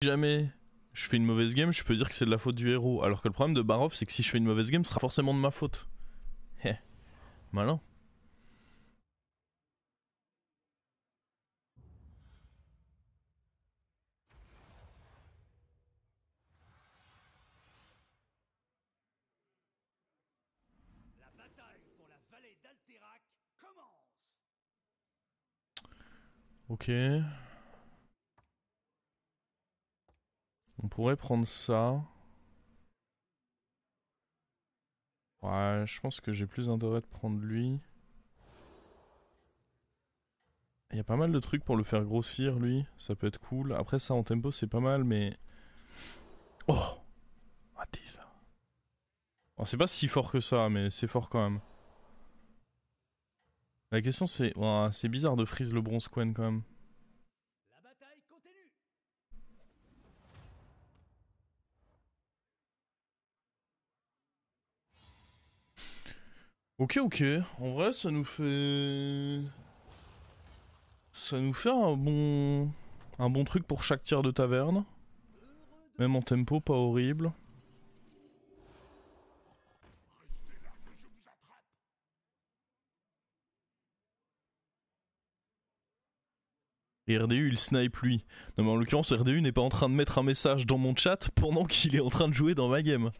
Si jamais je fais une mauvaise game, je peux dire que c'est de la faute du héros. Alors que le problème de Barov, c'est que si je fais une mauvaise game, ce sera forcément de ma faute. Hé, malin. Ok. On pourrait prendre ça. Ouais, je pense que j'ai plus intérêt de prendre lui. Il y a pas mal de trucs pour le faire grossir, lui. Ça peut être cool. Après, ça en tempo, c'est pas mal, mais. Oh! Raté ça. Oh, c'est pas si fort que ça, mais c'est fort quand même. La question, c'est. Ouais, c'est bizarre de freeze le bronze Quen quand même. Ok, ok. En vrai, ça nous fait. Ça nous fait un bon truc pour chaque tir de taverne. Même en tempo, pas horrible. Et RDU, il snipe lui. Non mais en l'occurrence, RDU n'est pas en train de mettre un message dans mon chat pendant qu'il est en train de jouer dans ma game.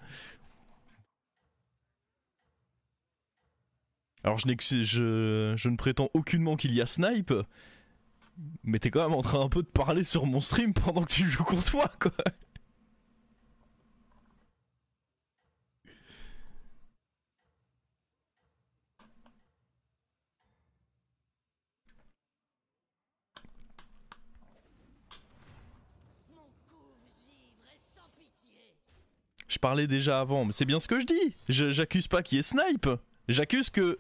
Alors je ne prétends aucunement qu'il y a snipe, mais t'es quand même en train un peu de parler sur mon stream pendant que tu joues contre moi, quoi. Je parlais déjà avant, mais c'est bien ce que je dis. J'accuse pas qu'il y ait snipe. J'accuse que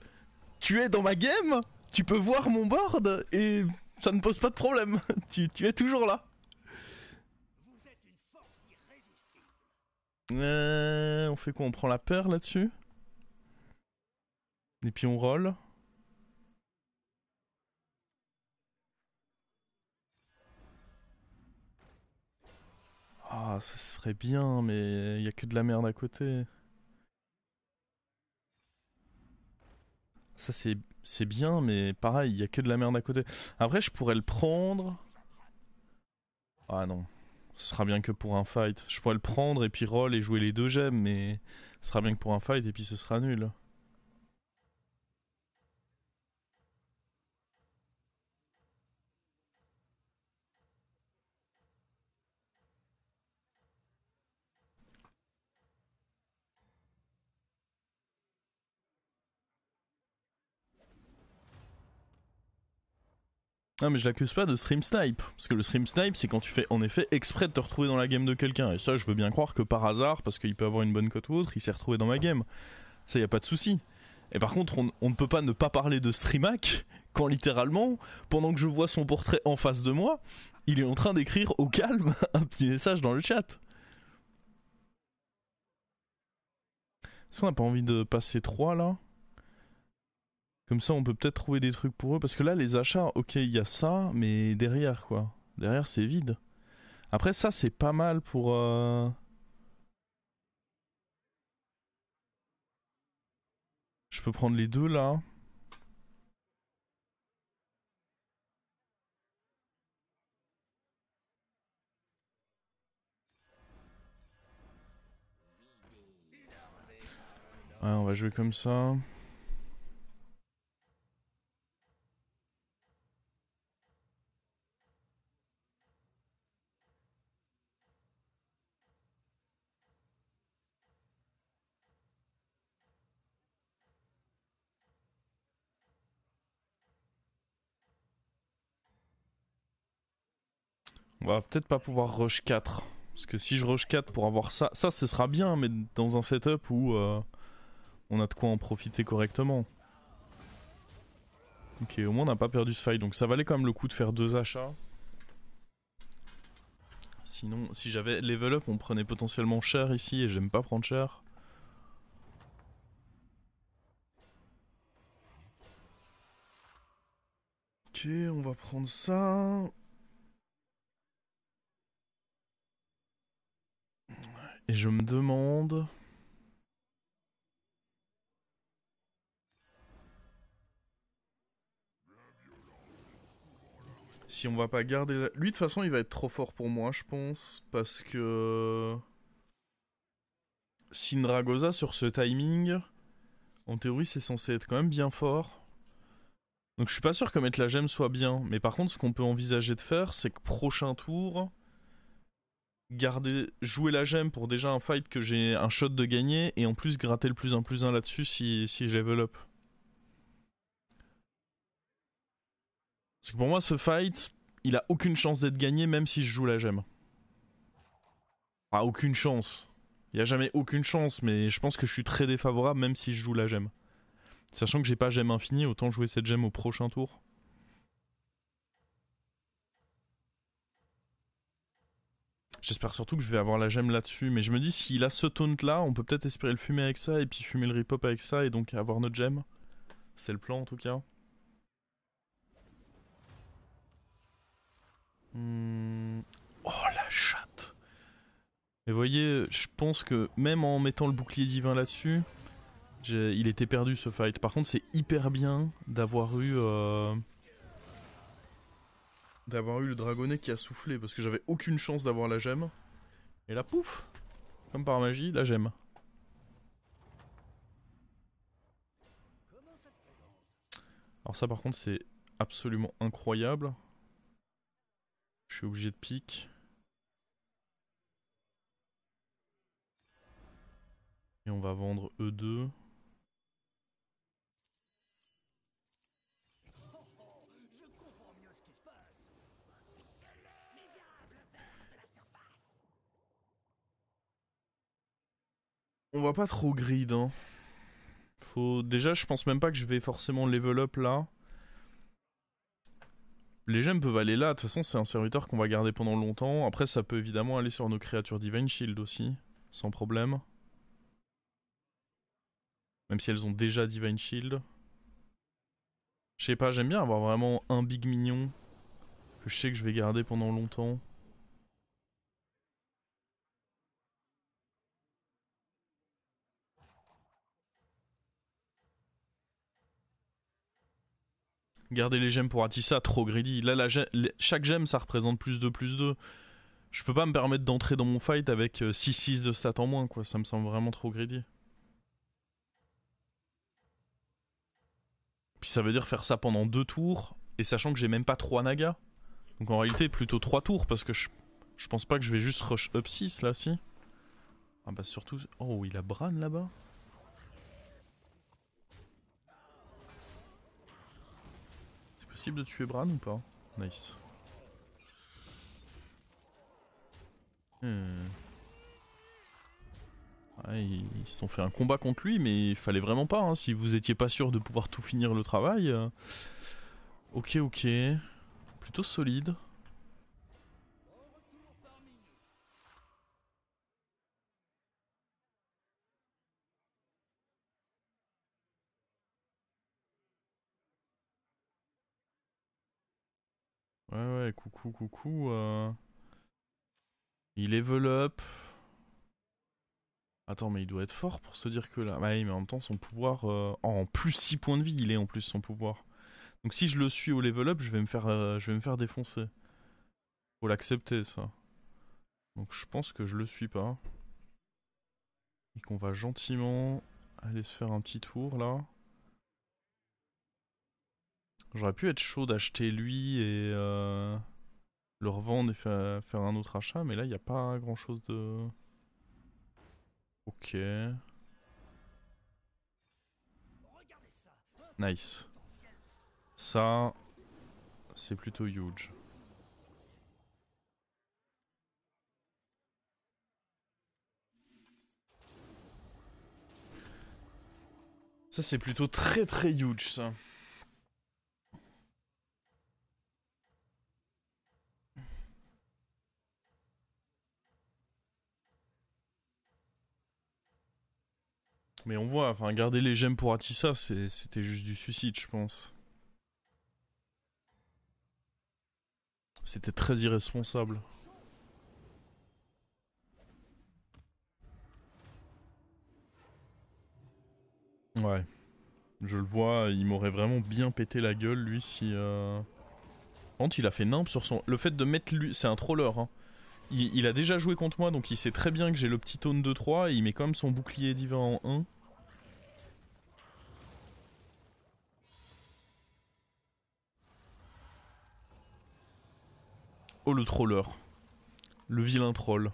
tu es dans ma game, tu peux voir mon board et ça ne pose pas de problème. Tu es toujours là. On fait quoi? On prend la paire là-dessus? Et puis on roll. Ah, ça serait bien, mais il y a que de la merde à côté. Ça c'est bien, mais pareil, il y a que de la merde à côté. Après, je pourrais le prendre. Ah non, ce sera bien que pour un fight. Je pourrais le prendre et puis roll et jouer les deux gemmes, mais ce sera bien que pour un fight et puis ce sera nul. Ah mais je l'accuse pas de stream snipe, parce que le stream snipe c'est quand tu fais en effet exprès de te retrouver dans la game de quelqu'un, et ça je veux bien croire que par hasard, parce qu'il peut avoir une bonne cote ou autre, il s'est retrouvé dans ma game. Ça y a pas de souci. Et par contre on ne peut pas ne pas parler de streamac quand littéralement, pendant que je vois son portrait en face de moi, il est en train d'écrire au calme un petit message dans le chat. Est-ce qu'on n'a pas envie de passer 3 là? Comme ça on peut peut-être trouver des trucs pour eux, parce que là les achats, ok il y a ça, mais derrière quoi. Derrière c'est vide. Après ça c'est pas mal pour... Je peux prendre les deux là. Ouais, on va jouer comme ça. On va peut-être pas pouvoir rush 4. Parce que si je rush 4 pour avoir ça, ça ce sera bien, mais dans un setup où on a de quoi en profiter correctement. Ok, au moins on n'a pas perdu ce fight, donc ça valait quand même le coup de faire 2 achats. Sinon, si j'avais level up, on prenait potentiellement cher ici, et j'aime pas prendre cher. Ok, on va prendre ça. Et je me demande... si on va pas garder... Lui, de toute façon, il va être trop fort pour moi, je pense. Parce que... Sindragosa, sur ce timing, en théorie, c'est censé être quand même bien fort. Donc je suis pas sûr que mettre la gemme soit bien. Mais par contre, ce qu'on peut envisager de faire, c'est que prochain tour... jouer la gemme pour déjà un fight que j'ai un shot de gagner. Et en plus, gratter le plus 1 là-dessus si je level up. Parce que pour moi, ce fight, il a aucune chance d'être gagné même si je joue la gemme. Enfin, aucune chance. Il n'y a jamais aucune chance, mais je pense que je suis très défavorable même si je joue la gemme. Sachant que j'ai pas gemme infinie, autant jouer cette gemme au prochain tour. J'espère surtout que je vais avoir la gemme là-dessus, mais je me dis s'il a ce taunt là, on peut peut-être espérer le fumer avec ça et puis fumer le ripop avec ça et donc avoir notre gemme. C'est le plan en tout cas. Oh la chatte. Et vous voyez, je pense que même en mettant le bouclier divin là-dessus, il était perdu ce fight. Par contre, c'est hyper bien d'avoir eu le dragonnet qui a soufflé parce que j'avais aucune chance d'avoir la gemme. Et là, pouf, comme par magie, la gemme. Alors ça, par contre, c'est absolument incroyable. Je suis obligé de pique. Et on va vendre E2. On va pas trop grid, hein. Déjà, je pense même pas que je vais forcément level up là. Les gemmes peuvent aller là, de toute façon c'est un serviteur qu'on va garder pendant longtemps. Après ça peut évidemment aller sur nos créatures Divine Shield aussi, sans problème. Même si elles ont déjà Divine Shield. Je sais pas, j'aime bien avoir vraiment un big mignon que je sais que je vais garder pendant longtemps. Garder les gemmes pour Atissa, trop greedy. Là, chaque gemme ça représente plus 2, plus 2. Je peux pas me permettre d'entrer dans mon fight avec 6-6 de stats en moins, quoi. Ça me semble vraiment trop greedy. Puis ça veut dire faire ça pendant 2 tours, et sachant que j'ai même pas 3 nagas. Donc en réalité, plutôt 3 tours, parce que je pense pas que je vais juste rush up 6 là, si. Ah bah surtout... Oh, il a Bran là-bas. C'est possible de tuer Bran ou pas? Nice. Ouais, ils se sont fait un combat contre lui, mais il fallait vraiment pas, hein. Si vous étiez pas sûr de pouvoir tout finir le travail... Ok, ok. Plutôt solide. Ouais, ouais, coucou, coucou. Il level up. Attends, mais il doit être fort pour se dire que là... Ouais, mais en même temps, son pouvoir... Oh, en plus 6 points de vie, il est en plus son pouvoir. Donc si je le suis au level up, je vais me faire défoncer. Faut l'accepter, ça. Donc je pense que je le suis pas. Et qu'on va gentiment aller se faire un petit tour, là. J'aurais pu être chaud d'acheter lui et le revendre et faire un autre achat, mais là, il n'y a pas grand-chose de... Ok. Nice. Ça, c'est plutôt huge. Ça, c'est plutôt très très huge, ça. Mais on voit, enfin, garder les gemmes pour Atissa, c'était juste du suicide, je pense. C'était très irresponsable. Ouais, je le vois, il m'aurait vraiment bien pété la gueule lui si... Par contre il a fait nimp sur son... Le fait de mettre lui... C'est un troller hein. Il a déjà joué contre moi donc il sait très bien que j'ai le petit taunt de 3 et il met quand même son bouclier divin en 1. Oh le troller. Le vilain troll.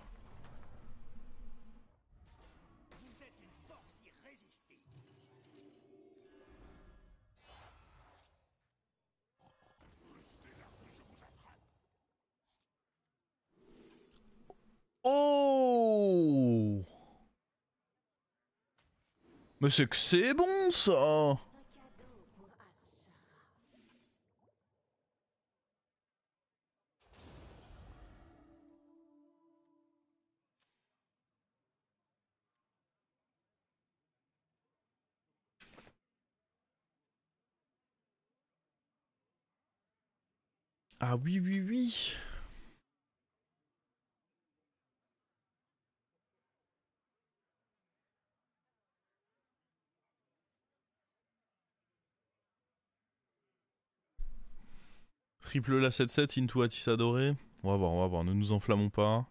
Oh! Mais c'est que c'est bon ça! Ah oui, oui, oui. Triple la 7-7 into Atis adoré. On va voir, ne nous enflammons pas.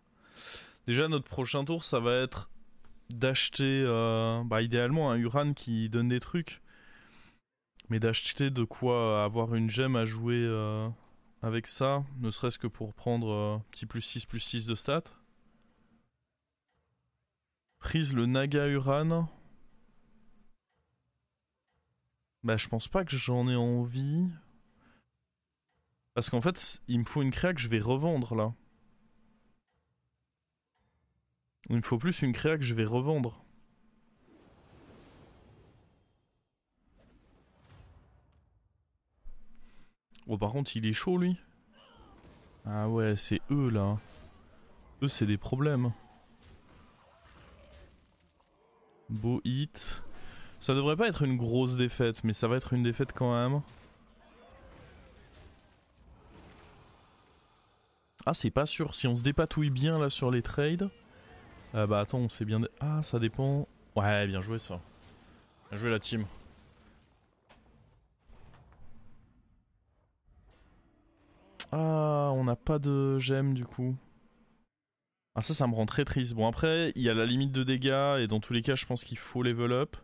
Déjà, notre prochain tour, ça va être d'acheter, bah, idéalement, un Uran qui donne des trucs. Mais d'acheter de quoi avoir une gemme à jouer avec ça, ne serait-ce que pour prendre petit plus 6 de stats. Prise le Naga Uran. Bah, je pense pas que j'en ai envie. Parce qu'en fait, il me faut une créa que je vais revendre là. Il me faut plus une créa que je vais revendre. Oh, par contre, il est chaud lui. Ah ouais, c'est eux là. Eux, c'est des problèmes. Beau hit. Ça devrait pas être une grosse défaite, mais ça va être une défaite quand même. Ah, c'est pas sûr. Si on se dépatouille bien là sur les trades. Bah attends, on sait bien. Ah, ça dépend. Ouais, bien joué ça. Bien joué la team. Ah, on n'a pas de gemme du coup. Ah, ça me rend très triste. Bon, après, il y a la limite de dégâts et dans tous les cas, je pense qu'il faut level up.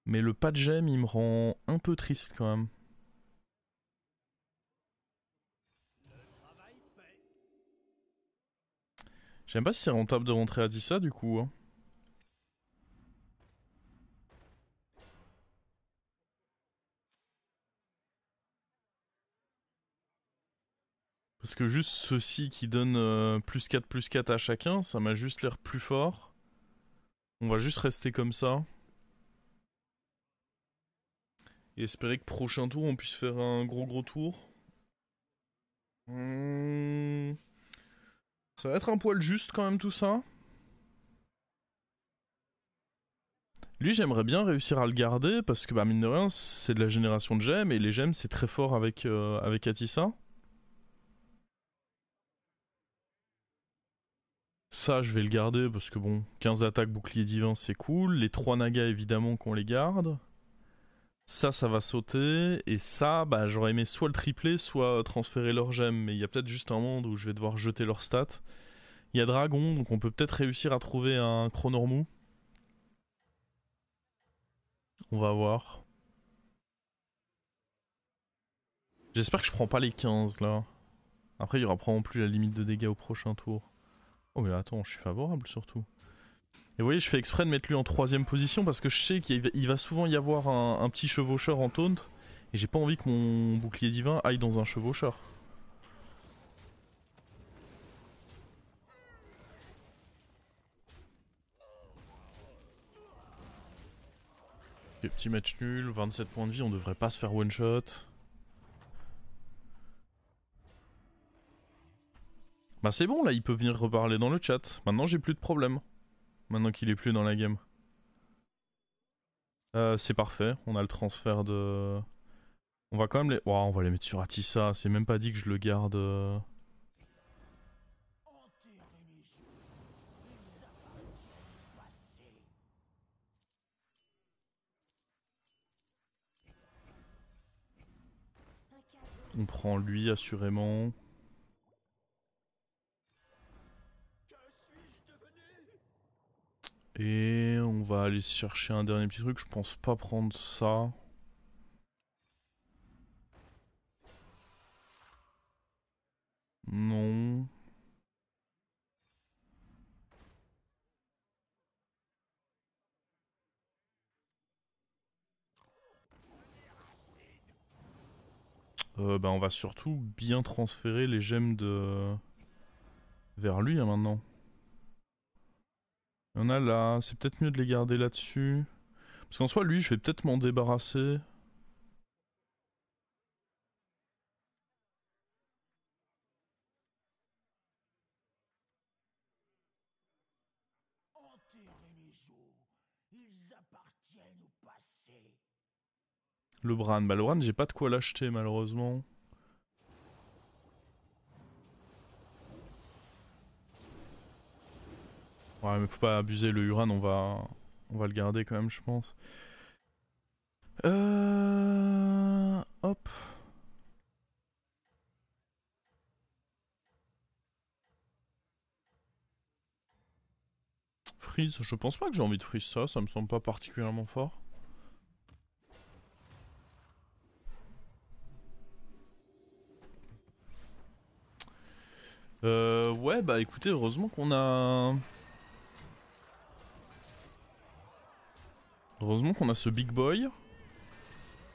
Mais le pas de gemme, il me rend un peu triste quand même. J'aime pas si c'est rentable de rentrer à 10 ça du coup. Hein. Parce que juste ceci qui donne plus 4 à chacun, ça m'a juste l'air plus fort. On va juste rester comme ça. Et espérer que prochain tour on puisse faire un gros tour. Hmm. Ça va être un poil juste quand même tout ça. Lui j'aimerais bien réussir à le garder parce que bah mine de rien c'est de la génération de gemmes et les gemmes c'est très fort avec Atissa. Ça je vais le garder parce que bon 15 attaques bouclier divin c'est cool. Les 3 nagas évidemment qu'on les garde. Ça va sauter. Et ça, bah, j'aurais aimé soit le tripler, soit transférer leur gemme. Mais il y a peut-être juste un monde où je vais devoir jeter leurs stats. Il y a Dragon, donc on peut peut-être réussir à trouver un Chronormou. On va voir. J'espère que je prends pas les 15 là. Après, il y aura probablement plus la limite de dégâts au prochain tour. Oh, mais attends, je suis favorable surtout. Et vous voyez, je fais exprès de mettre lui en 3ème position parce que je sais qu'il va souvent y avoir un petit chevaucheur en taunt. Et j'ai pas envie que mon bouclier divin aille dans un chevaucheur. Ok, petit match nul, 27 points de vie, on devrait pas se faire one shot. Bah c'est bon là, il peut venir reparler dans le chat. Maintenant j'ai plus de problème. Maintenant qu'il est plus dans la game. C'est parfait, on a le transfert de... On va quand même les... Ouah, on va les mettre sur Atissa, c'est même pas dit que je le garde... On prend lui assurément. Et on va aller chercher un dernier petit truc. Je pense pas prendre ça. Non. Bah on va surtout bien transférer les gemmes de... vers lui hein, maintenant. Il y en a là, c'est peut-être mieux de les garder là-dessus. Parce qu'en soi, lui, je vais peut-être m'en débarrasser. Le Bran, bah le Bran, j'ai pas de quoi l'acheter malheureusement. Ouais, mais faut pas abuser, le Uran, on va le garder quand même, je pense. Hop. Freeze, je pense pas que j'ai envie de freeze ça, ça me semble pas particulièrement fort. Ouais, bah écoutez, heureusement qu'on a... Heureusement qu'on a ce big boy.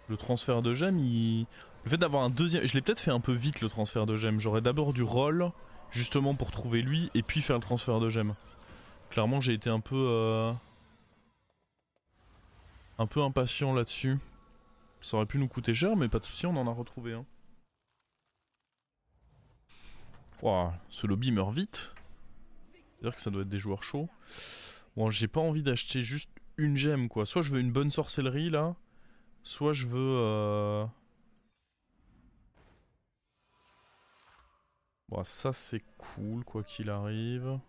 Le transfert de gemmes, il... Le fait d'avoir un deuxième... Je l'ai peut-être fait un peu vite le transfert de gemmes. J'aurais d'abord du roll, justement pour trouver lui, et puis faire le transfert de gemmes. Clairement, j'ai été un peu impatient là-dessus. Ça aurait pu nous coûter cher, mais pas de souci, on en a retrouvé un. Ouah, ce lobby meurt vite. C'est-à-dire que ça doit être des joueurs chauds. Bon, j'ai pas envie d'acheter juste une gemme, quoi. Soit je veux une bonne sorcellerie, là. Soit je veux... Bon, ça c'est cool, quoi qu'il arrive.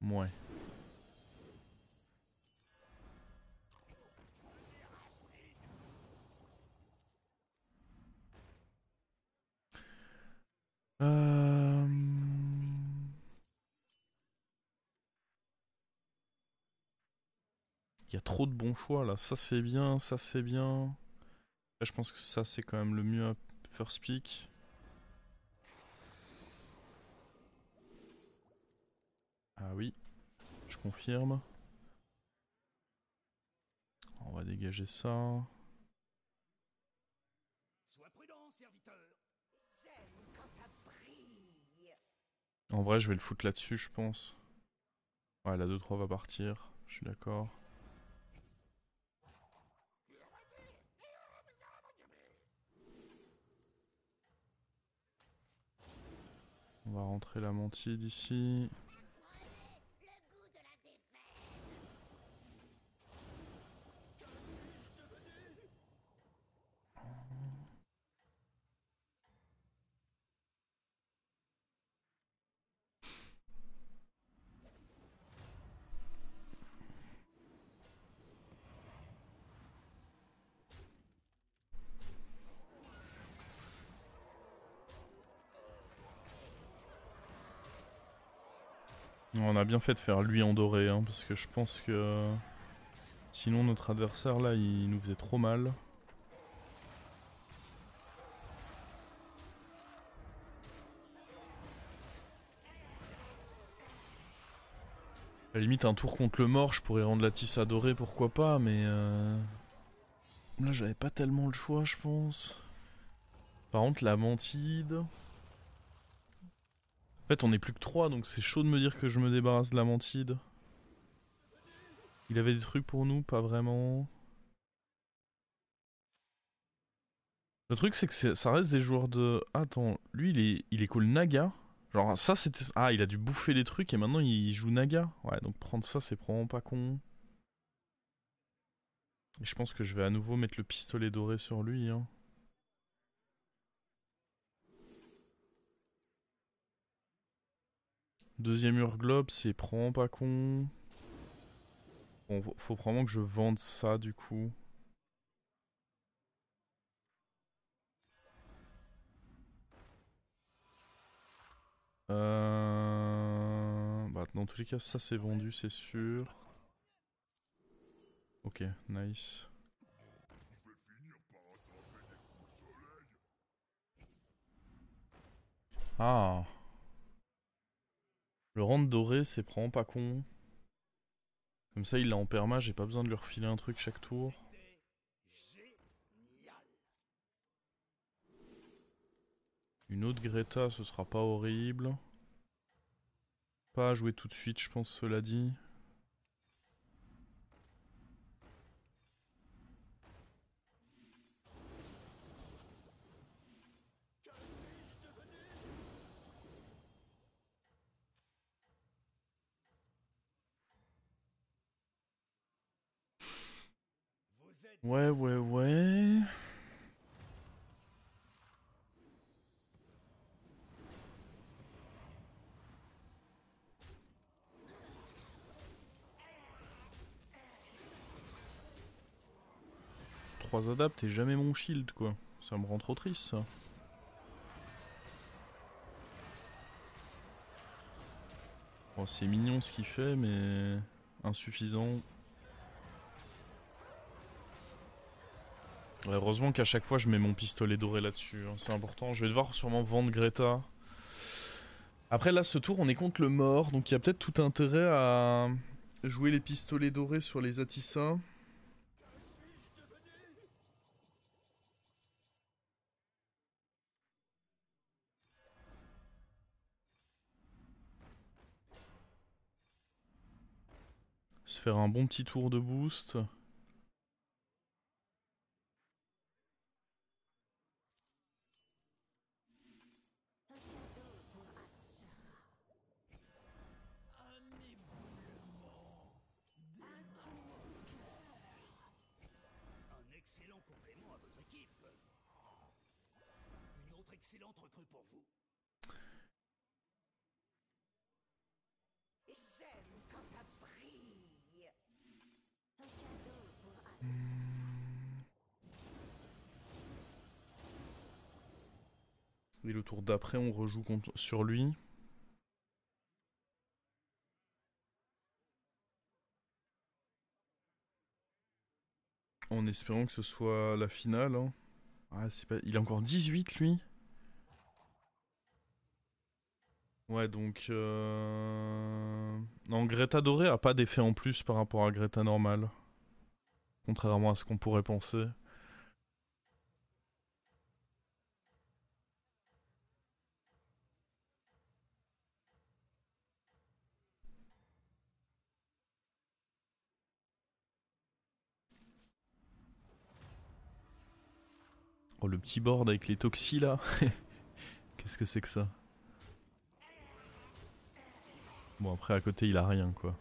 Ouais. Euh... Il y a trop de bons choix là. Ça c'est bien, ça c'est bien. Là, je pense que ça c'est quand même le mieux à first pick. Ah oui, je confirme. On va dégager ça. En vrai, je vais le foutre là-dessus, je pense. Ouais, la 2-3 va partir. Je suis d'accord. On va rentrer la mantide ici. On a bien fait de faire lui en doré, hein, parce que je pense que... Sinon notre adversaire là, il nous faisait trop mal. À la limite, un tour contre le mort, je pourrais rendre la tisse adorée, pourquoi pas, mais... Là, j'avais pas tellement le choix, je pense. Par contre, la mantide... En fait, on est plus que 3, donc c'est chaud de me dire que je me débarrasse de la mantide. Il avait des trucs pour nous, pas vraiment. Le truc, c'est que ça reste des joueurs de... Attends, lui, il est cool Naga. Genre, ça, c'était... Ah, il a dû bouffer des trucs et maintenant, il joue Naga. Ouais, donc prendre ça, c'est probablement pas con. Et je pense que je vais à nouveau mettre le pistolet doré sur lui, hein. Deuxième Urglobe, c'est probablement pas con. Bon, faut probablement que je vende ça du coup. Bah, dans tous les cas, ça c'est vendu, c'est sûr. Ok, nice. Ah, le rendre doré, c'est vraiment pas con. Comme ça, il l'a en perma, j'ai pas besoin de lui refiler un truc chaque tour. Une autre Greta, ce sera pas horrible. Pas à jouer tout de suite, je pense, cela dit. Ouais, ouais, ouais. Trois adaptes et jamais mon shield, quoi. Ça me rend trop triste, ça. Bon, c'est mignon ce qu'il fait, mais insuffisant. Ouais, heureusement qu'à chaque fois je mets mon pistolet doré là-dessus, hein, c'est important. Je vais devoir sûrement vendre Greta. Après là, ce tour, on est contre le mort, donc il y a peut-être tout intérêt à jouer les pistolets dorés sur les Atissa. Se faire un bon petit tour de boost. Et le tour d'après, on rejoue sur lui. En espérant que ce soit la finale. Hein. Ah, c'est pas... Il a encore 18 lui. Ouais, donc... Non, Greta Doré a pas d'effet en plus par rapport à Greta normale. Contrairement à ce qu'on pourrait penser. Oh, le petit board avec les toxis là. Qu'est-ce que c'est que ça? Bon, après, à côté, il a rien quoi.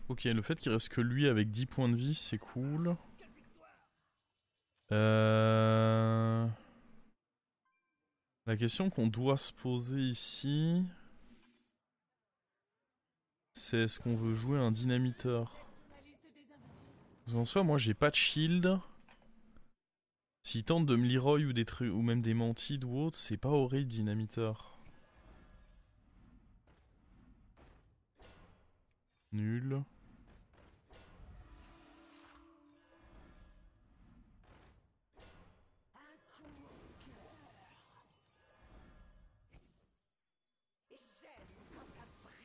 Ok, le fait qu'il reste que lui avec 10 points de vie, c'est cool. La question qu'on doit se poser ici, c'est est-ce qu'on veut jouer un dynamiteur? Parce qu'en soi, moi j'ai pas de shield. S'il tente de me Leroy ou des trucs, ou même des mantides ou autre, c'est pas horrible dynamiteur. Nul.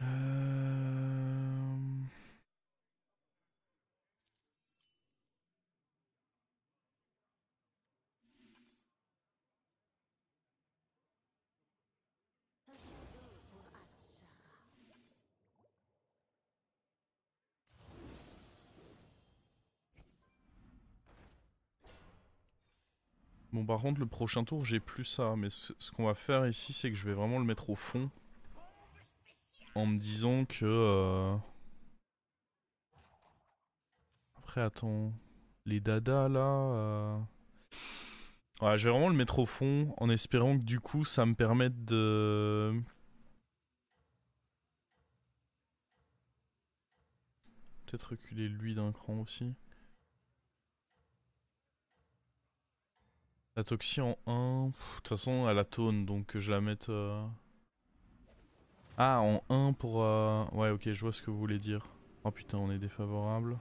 Euh... Bon, par contre, le prochain tour, j'ai plus ça. Mais ce qu'on va faire ici, c'est que je vais vraiment le mettre au fond. En me disant que... Après, attends... Les dadas, là... Ouais, je vais vraiment le mettre au fond, en espérant que du coup, ça me permette de... Peut-être reculer lui d'un cran aussi. La Toxie en 1... De toute façon, elle a taunt, donc que je la mette... Ah, en 1 pour... Ouais, ok, je vois ce que vous voulez dire. Oh putain, on est défavorable.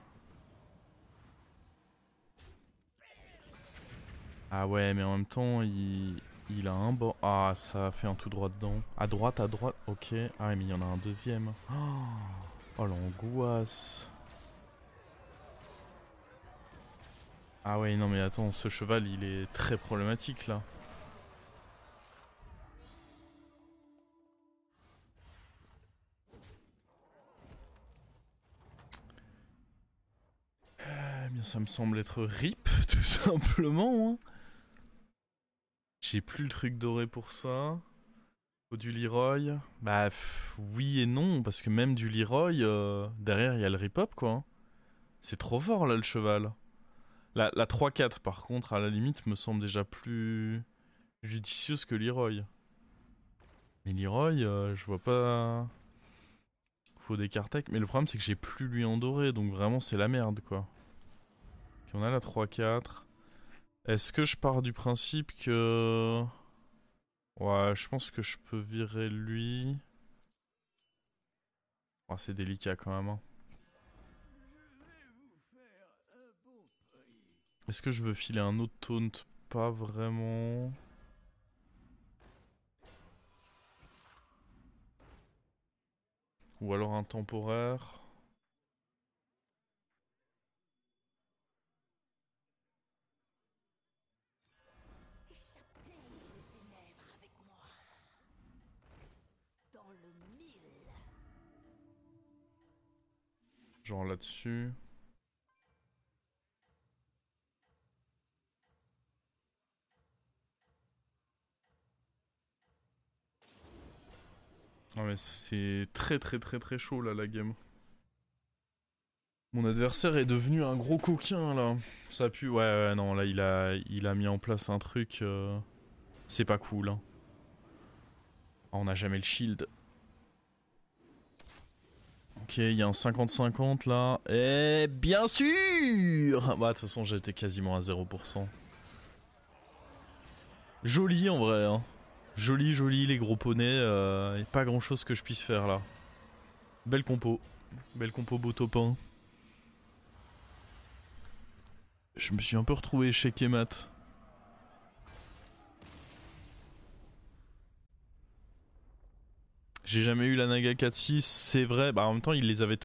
Ah ouais, mais en même temps, il a un bon... Ah, ça a fait un tout droit dedans. À droite, ok. Ah ouais, mais il y en a un deuxième. Oh l'angoisse. Ah ouais, non mais attends, ce cheval, il est très problématique là. Eh bien, ça me semble être RIP, tout simplement. Hein. J'ai plus le truc doré pour ça. Faut du Leroy. Bah, oui et non, parce que même du Leroy, derrière, il y a le rip-up, quoi. C'est trop fort, là, le cheval. La 3-4, par contre, à la limite, me semble déjà plus judicieuse que Leroy. Mais Leroy, je vois pas... Faut des cartes, mais le problème, c'est que j'ai plus lui en doré, donc vraiment, c'est la merde, quoi. Ok, on a la 3-4. Est-ce que je pars du principe que... Ouais, je pense que je peux virer lui. Oh, c'est délicat quand même. Hein. Est-ce que je veux filer un autre taunt? Pas vraiment. Ou alors un temporaire. Genre là-dessus. Ah mais c'est très très très très chaud là la game. Mon adversaire est devenu un gros coquin là. Ça pue. Ouais, ouais non là il a mis en place un truc. C'est pas cool. Hein. Ah, on n'a jamais le shield. Ok, il y a un 50-50 là. Et bien sûr. Bah de toute façon j'étais quasiment à 0%. Joli en vrai. Hein. Joli, joli les gros poneys. Et pas grand chose que je puisse faire là. Belle compo. Belle compo beau topin. Je me suis un peu retrouvé chez Kemat. J'ai jamais eu la Naga 4-6, c'est vrai. Bah en même temps, il les avait